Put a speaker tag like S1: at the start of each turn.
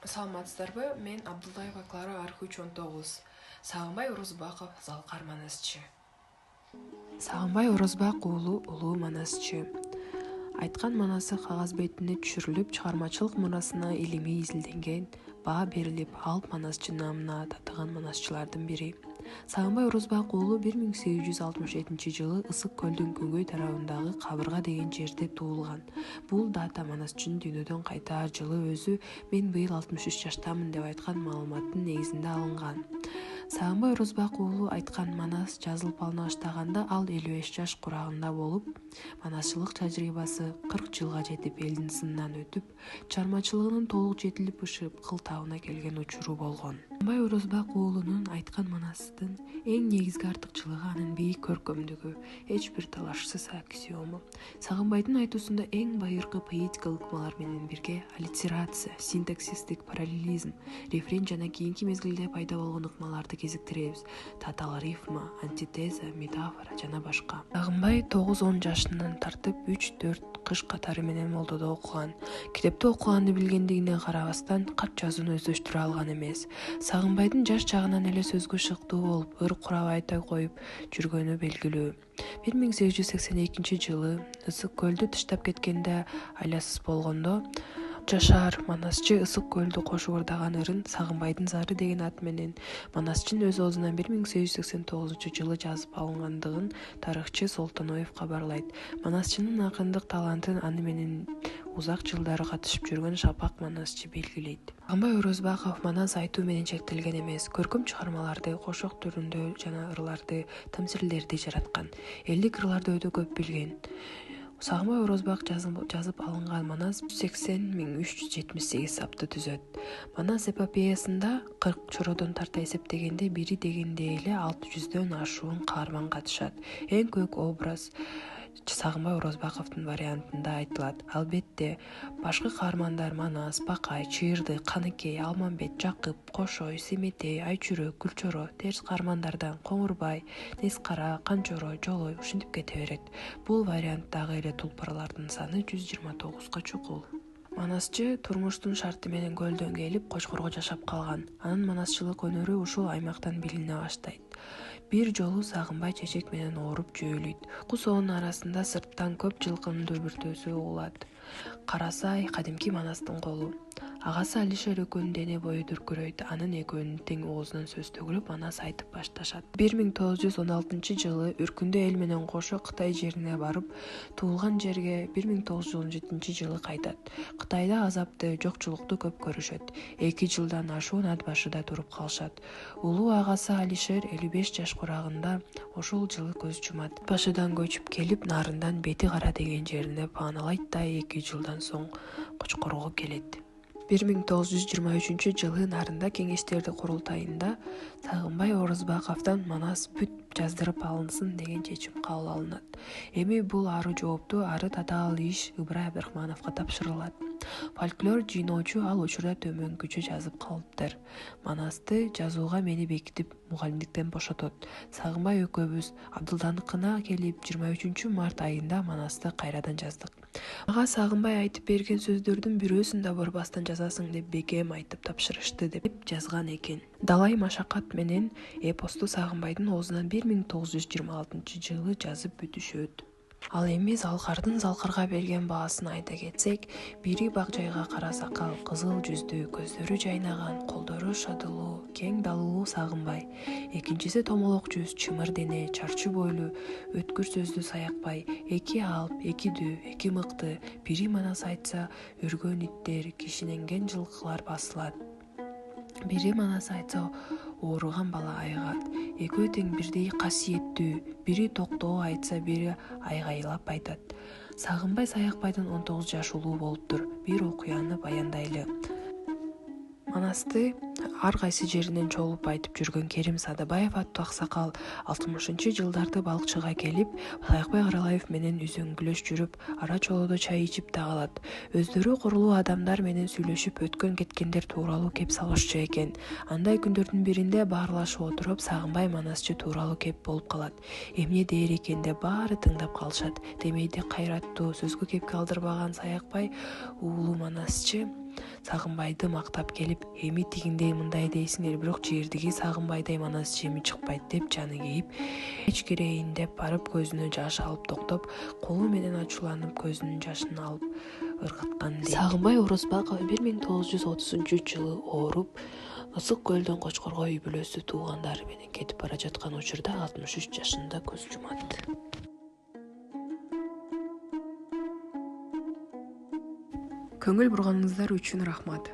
S1: Саламатсыздарбы, мен Абдуллаева Клара Архуч-19. Сагынбай Орозбаков Залкар манасчы. Сагынбай Орозбак уулу улуу манасчы. Айткан манасы кагаз бетине түшүрүлүп, чыгармачылык мурасына илимий изилденген, баа берилип, алп манасчы намына татыган манасчылардын бири. Сагынбай Орозбак уулу 1867 Ысык көлдүн күнгөй тарабындагы Кабырга деген жерде туулган. Бул дата манасчынын дүйнөдөн кайтаар жылы өзү «Мен быйыл 63 жаштамын» деп айткан маалыматтын негизинде алынган. Сагынбай Орозбак уулу айткан манас жазылып алына баштаганда ал 55 жаш курагында болуп, манасчылык тажрыйбасы 40 жылга жетип, элдин сынынан өтүп, чыгармачылыгынын толук жетилип ышып, кылтабына келген учуру болгон. Сагынбай Орозбак уулунун айткан манасынын эң негизги артыкчылыгы анын бийик көркөмдүгү, эч бир талашсыз аксиому. Сагынбайдын айтуусунда эң байыркы поэтикалык ыкмалар менен бирге аллитерация, синтаксистик параллелизм, рефрен жана кийинки мезгилде пайда болгон ыкмаларды кезиктиребиз. Татаал рифма, антитеза, метафора жана башка. Сагынбай 9-10 жашынан тартып 3-4 кыш катары менен молдодо окуган. Китепти окуганды билгендигине карабастан кат жазууну өздөштүрө алган эмес. Сагынбайдын жаш чагынан эле сөзгө шыктуу болуп, ыр курап айта коюп жүргөнү белгилүү. 1882 жылы Ысык көлдү тыштап кеткенде айласыз болгондо Жашар манасчы Ысык көлдү кошуп ырдаган ырын Сагынбайдын зары деген ат менен манасчынын өз оозунан 1889 жылы жазып алынгандыгын тарыхчы Солтоноев кабарлайт. Манасчынын акындык талантын аны менен узак жылдары катышып жүргөн Шапак манасчы белгилейт. Сагынбай Орозбаков манас айтуу менен чектелген эмес, көркөм чыгармаларды, кошок түрүндө жана ырларды, тамсирлерди жараткан. Элдик ырларды өтө көп билген. Сагынбай Орозбак жазып алынган манас 180.378 сапты түзөт. Манас эпопеясында 40 чородон тарта эсептегенде бири дегенде эле 600дөн ашуун каарман катышат. Эң көп образ Сагынбай Орозбаковдун вариантында айтылат. Албетте, башкы каармандар Манас, Бакай, Чыйырды, Каныкей, Алмамбет, Жакып, Кошой, Семетей, Айчүрөк, Күлчоро, терс каармандардан Коңурбай, Нескара, Канчоро, Жолой ушинтип кете берет. Бул варианттагы эле тулпарлардын саны 129га чукул. Манасчы турмуштун шарты менен көлдөн келип, Кочкорго жашап калган. Анын манасчылык өнөрү ушул аймактан билине баштайт. Бир жолу Сагынбай чечек менен ооруп жөөлүйт. Кус оонун арасында сырттан көп жылкынын дөбүртөөсү угулат. Караса кадимки Манастын колу. Агасы Алишер экөөнүн дене бою дүркүрөйт. Анын экөөнүн тең оозунан сөз төгүлүп, Манас айтып башташат. 1916 жылы Үркүндө эл менен кошо Кытай жерине барып, туулган жерге 1917 жылы кайтат. Кытайда азапты, жокчулукту көп көрүшөт. 2 жылдан ашуун ат башыда туруп калышат. Улуу агасы Алишер 55 жаш курагында ошол жылы көз жумат. Башыдан көчүп келип, Нарындан Бети Кара деген жерине пааналайт да 2 жылдан соң Кочкорго келет. 1923 жылы Нарында кеңештерди курултайында Сагынбай Орозбаковдон Манас бүт жаздырып алынсын деген чечим кабыл алынат. Эми бул аруу жоопту ары татаал иш Ыбырай Абдрахмановго тапшырылат. Фольклор жыйноочу ал учурда төмөнкүчө жазып калыптыр. Манасты жазууга мени бекитип, мугалимдиктен бошотот. Сагынбай экөөбүз Абдылданыкына келип 23 март айында Манасты кайрадан жаздык. Ага Сагынбай айтып берген сөздөрдүн бирөөсүн да борбастан жазасың деп бекем айтып тапшырышты деп жазган экен. Далай машакат менен эпосту Сагынбайдын оозунан 1926 жылы жазып бүтүшөт. Ал эми Залкардын Залкарга берген баасын айта кетсек, бири бак жайга кара сакал, кызыл жүздүү, көздөрү жайнаган, колдору шадылуу, кең далылуу Сагынбай. Экинчиси томолок жүз, чымыр дене, чарчы бойлуу, өткүр сөздүү Саякбай. 2 алп, 2 дүү, 2 мыкты, бири Манас айтса, үргөн иттер, кишиненген жылкылар басылат. Бири Манас айтса, ооруган бала айыгат. Экөө тең бирдей касиеттүү, бири токтоо айтса, бири айгайлап айтат. Сагынбай Саякбайдан 19 жаш улуу болуптур. Бир окуяны баяндайлы. Манасты ар кайсы жеринен чогулуп айтып жүргөн Керим Садыбаев аттуу аксакал 60-жылдарды балыкчыга келип, Саякбай Каралаев менен үзөңгүлөш жүрүп, ара чолодо чай ичип тагалат. Өздөрү курулуу адамдар менен сүйлөшүп, өткөн кеткендер тууралуу кеп салышчу экен. Андай күндөрдүн биринде баарлашып отуруп, Сагынбай Манасчы тууралуу кеп болуп калат. Эмне дээр экен деп баары тыңдап калышат. Демейде кайраттуу, сөзгө кепке алдырбаган Саякбай уулу Манасчы Сагынбайды мактап келип, эми тигиндей мындай дейсиңер, бирок жердиги Сагынбайдай манас чеми чыкпайт деп жаны кейип, эч керейин деп барып көзүнө жаш алып токтоп, колу менен ачууланып көзүнүн жашын алып ыргыткан дейт. Сагынбай Орозбаков 1930-жылы ооруп, Ысык көлдөн Кочкорго үй бүлөсү туугандары менен кетип бара жаткан учурда 63 жашында көз жумат. Көңүл бурганыңыздар үчүн рахмат.